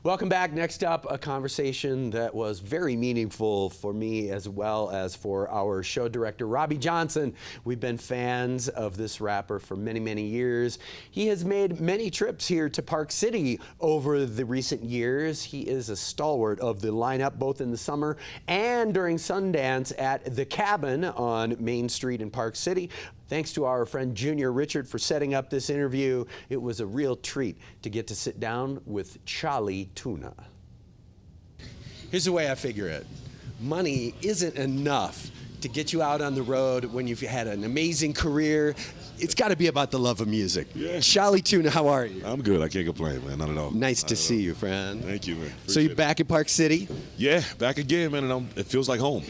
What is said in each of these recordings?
Welcome back. Next up, a conversation that was very meaningful for me as well as for our show director, Robbie Johnson. We've been fans of this rapper for many, many years. He has made many trips here to Park City over the recent years. He is a stalwart of the lineup, both in the summer and during Sundance at The Cabin on Main Street in Park City. Thanks to our friend Junior Richard for setting up this interview. It was a real treat to get to sit down with Chali 2na. Here's the way I figure it. Money isn't enough to get you out on the road when you've had an amazing career. It's got to be about the love of music. Yeah. Chali 2na, how are you? I'm good. I can't complain, man. Not at all. Nice to see you, friend. Thank you, man. So you're back in Park City? Yeah, back again, man, and it feels like home.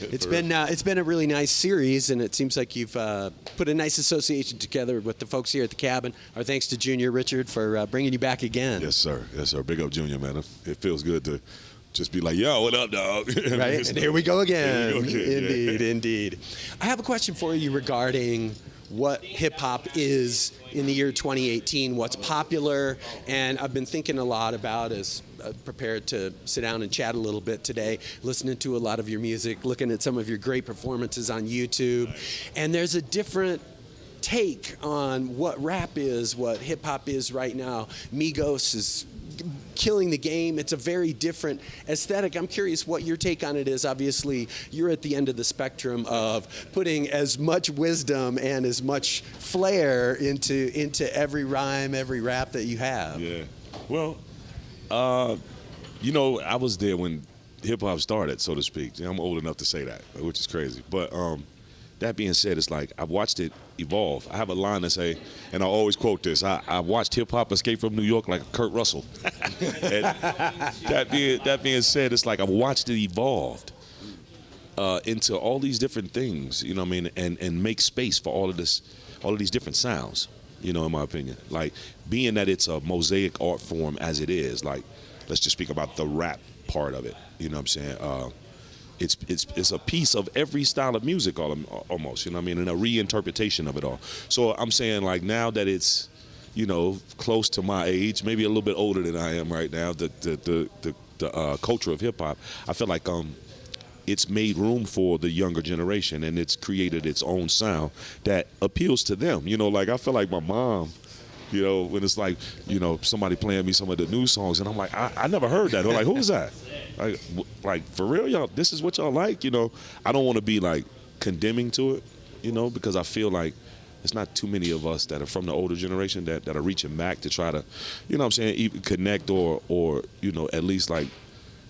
It's been a really nice series, and it seems like you've put a nice association together with the folks here at The Cabin. Our thanks to Junior Richard for bringing you back again. Yes, sir. Yes, sir. Big up, Junior, man. It feels good to just be like, yo, what up, dog? Right, and here we go again. Indeed, yeah. Indeed. I have a question for you regarding what hip-hop is in the year 2018, what's popular, and I've been thinking a lot about as prepared to sit down and chat a little bit today, listening to a lot of your music, looking at some of your great performances on YouTube, and there's a different take on what rap is, what hip-hop is right now. Migos is killing the game. It's a very different aesthetic. I'm curious what your take on it is. Obviously, you're at the end of the spectrum of putting as much wisdom and as much flair into every rhyme, every rap that you have. Yeah. Well, you know, I was there when hip-hop started, so to speak. I'm old enough to say that, which is crazy. But that being said, it's like I've watched it evolve. I have a line to say, and I always quote this, I watched hip-hop escape from New York like Kurt Russell. And that being said, it's like I've watched it evolve into all these different things, you know what I mean, and make space for all of these different sounds, you know, in my opinion. Like, being that it's a mosaic art form as it is, like, let's just speak about the rap part of it, you know what I'm saying? It's a piece of every style of music almost, you know what I mean, and a reinterpretation of it all. So I'm saying, like, now that it's, you know, close to my age, maybe a little bit older than I am right now, the culture of hip hop, I feel like it's made room for the younger generation, and it's created its own sound that appeals to them. You know, like, I feel like my mom, you know, when it's like, you know, somebody playing me some of the new songs, and I'm like, I never heard that. Or like, who's that? Like, for real, y'all, this is what y'all like? You know, I don't want to be, like, condemning to it, you know, because I feel like there's not too many of us that are from the older generation that are reaching back to try to, you know what I'm saying, even connect or you know, at least, like,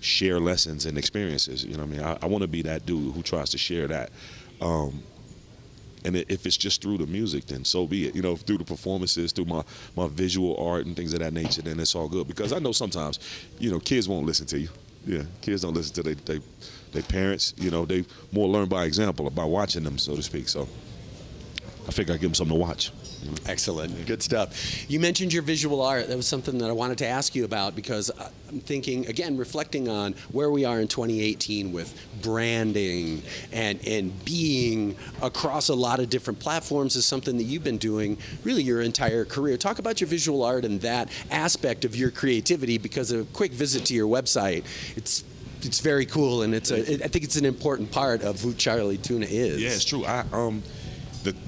share lessons and experiences, you know what I mean? I want to be that dude who tries to share that. And if it's just through the music, then so be it. You know, through the performances, through my visual art and things of that nature, then it's all good. Because I know sometimes, you know, kids won't listen to you. Yeah, kids don't listen to their parents. You know, they more learn by example, by watching them, so to speak. So I figure I give them something to watch. Excellent. Good stuff. You mentioned your visual art. That was something that I wanted to ask you about, because I'm thinking, again, reflecting on where we are in 2018 with branding and being across a lot of different platforms is something that you've been doing really your entire career. Talk about your visual art and that aspect of your creativity, because a quick visit to your website, it's very cool, and I think it's an important part of who Chali 2na is. Yeah, it's true.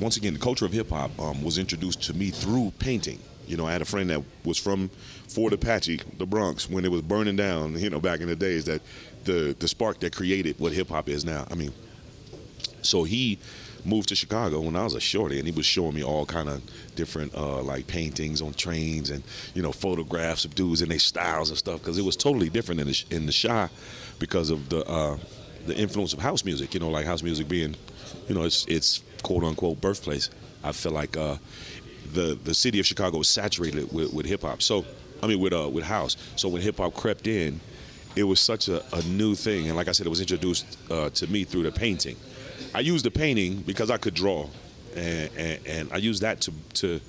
Once again, the culture of hip-hop was introduced to me through painting. You know, I had a friend that was from Fort Apache, the Bronx, when it was burning down, you know, back in the days, that the spark that created what hip-hop is now. I mean, so he moved to Chicago when I was a shorty, and he was showing me all kind of different, like, paintings on trains and, you know, photographs of dudes and their styles and stuff, because it was totally different in the Chi because of the influence of house music, you know, like house music being, you know, it's quote-unquote birthplace. I feel like the city of Chicago was saturated with hip-hop. So, I mean, with house. So when hip-hop crept in, it was such a new thing. And like I said, it was introduced to me through the painting. I used the painting because I could draw. And I used that to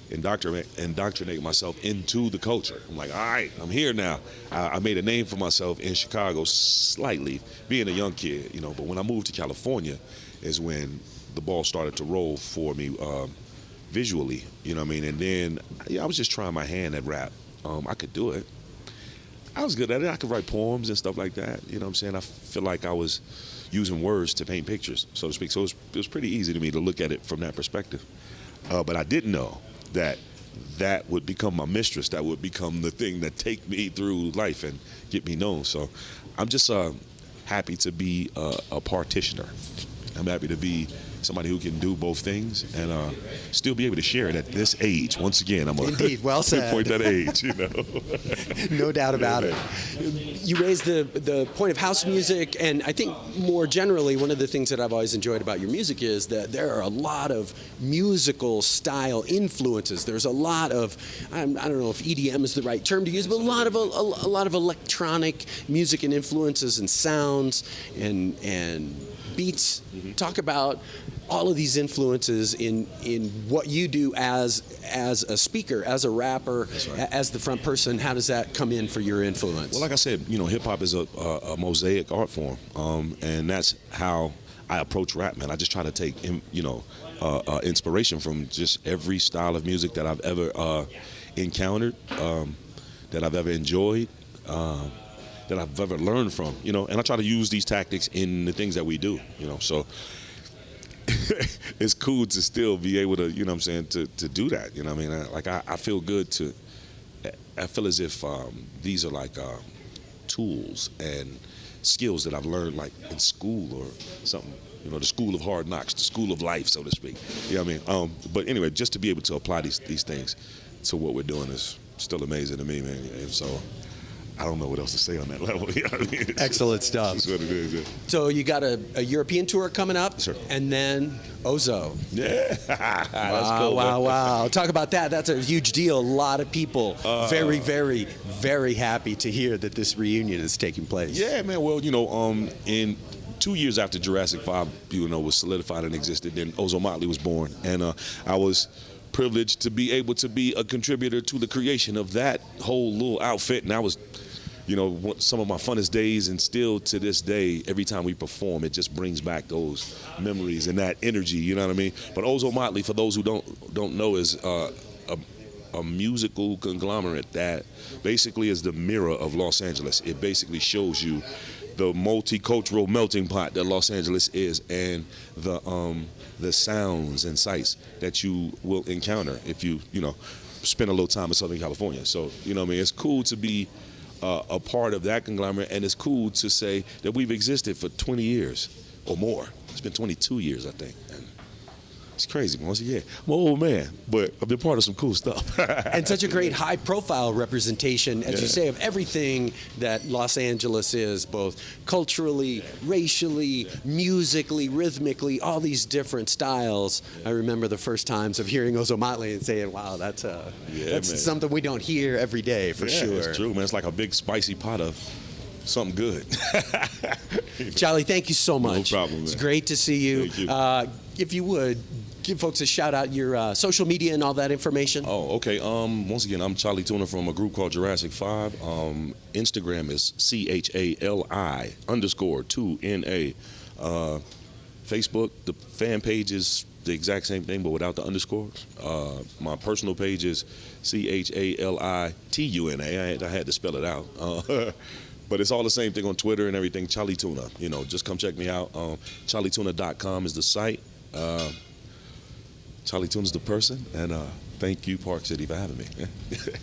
indoctrinate myself into the culture. I'm like, all right, I'm here now. I made a name for myself in Chicago slightly, being a young kid, you know. But when I moved to California is when the ball started to roll for me visually, you know what I mean? And then I was just trying my hand at rap. I could do it. I was good at it. I could write poems and stuff like that. You know what I'm saying? I feel like I was using words to paint pictures, so to speak. So it was pretty easy to me to look at it from that perspective. But I didn't know that would become my mistress. That would become the thing that take me through life and get me known. So I'm just happy to be a partitioner. I'm happy to be somebody who can do both things and still be able to share it at this age. Once again, I'm going Indeed, well said. pinpoint that age, you know. No doubt about it. You raised the point of house music, and I think more generally, one of the things that I've always enjoyed about your music is that there are a lot of musical style influences. There's a lot of, I don't know if EDM is the right term to use, but a lot of electronic music and influences and sounds and beats. Talk about all of these influences in what you do as a speaker, as a rapper, right, as the front person. How does that come in for your influence? Well, like I said, you know, hip hop is a mosaic art form, and that's how I approach rap, man. I just try to take, you know, inspiration from just every style of music that I've ever encountered, that I've ever enjoyed. That I've ever learned from, you know, and I try to use these tactics in the things that we do, you know, so it's cool to still be able to, you know what I'm saying, to do that, you know what I mean? I feel good I feel as if these are like tools and skills that I've learned like in school or something, you know, the school of hard knocks, the school of life, so to speak, you know what I mean? But anyway, just to be able to apply these things to what we're doing is still amazing to me, man, and so I don't know what else to say on that level. You know what I mean? Excellent stuff. That's what it is. Yeah. So you got a European tour coming up, sure, and then Ozo. Yeah. That's cool. Wow. Talk about that. That's a huge deal. A lot of people very, very, very happy to hear that this reunion is taking place. Yeah, man. Well, you know, in 2 years after Jurassic 5, you know, was solidified and existed, then Ozo Motley was born, and I was privileged to be able to be a contributor to the creation of that whole little outfit, and I was, you know, some of my funnest days, and still to this day, every time we perform, it just brings back those memories and that energy, you know what I mean? But Ozo Motley, for those who don't know, is a musical conglomerate that basically is the mirror of Los Angeles. It basically shows you the multicultural melting pot that Los Angeles is, and the sounds and sights that you will encounter if you know, spend a little time in Southern California. So, you know what I mean? It's cool to be a part of that conglomerate, and it's cool to say that we've existed for 20 years or more. It's been 22 years, I think. And it's crazy. Once again, I'm an old man, but I've been part of some cool stuff. And such a great high-profile representation, as yeah, you say, of everything that Los Angeles is, both culturally, racially, musically, rhythmically, all these different styles. I remember the first times of hearing Ozo Motley and saying, wow, that's something we don't hear every day, for sure. It's true, man. It's like a big spicy pot of something good. Chali, thank you so much. No problem, man. It's great to see you. Thank you. If you would, give folks a shout out, your social media and all that information. Oh, okay. Once again, I'm Chali 2na from a group called Jurassic 5. Instagram is CHALI_2NA. Facebook, the fan page is the exact same thing, but without the underscores. My personal page is CHALITUNA. I had to spell it out. But it's all the same thing on Twitter and everything, Chali 2na. You know, just come check me out. ChaliTuna.com is the site. Chali 2na's the person, and thank you, Park City, for having me.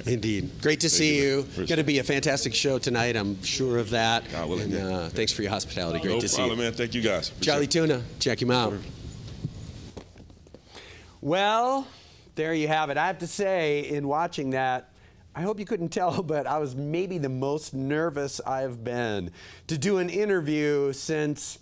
Indeed. Great to see you. Going to be a fantastic show tonight, I'm sure of that. God willing, yeah. Thanks for your hospitality. Great to see you. No problem, man. Thank you, guys. Chali 2na. Check him out. Well, there you have it. I have to say, in watching that, I hope you couldn't tell, but I was maybe the most nervous I've been to do an interview since,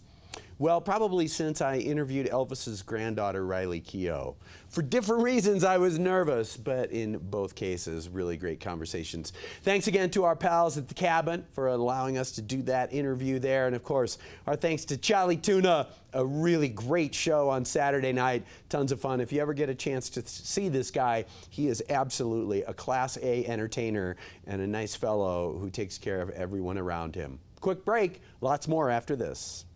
well, probably since I interviewed Elvis's granddaughter, Riley Keough. For different reasons, I was nervous, but in both cases, really great conversations. Thanks again to our pals at the Cabin for allowing us to do that interview there. And of course, our thanks to Chali 2na, a really great show on Saturday night. Tons of fun. If you ever get a chance to see this guy, he is absolutely a Class A entertainer and a nice fellow who takes care of everyone around him. Quick break, lots more after this.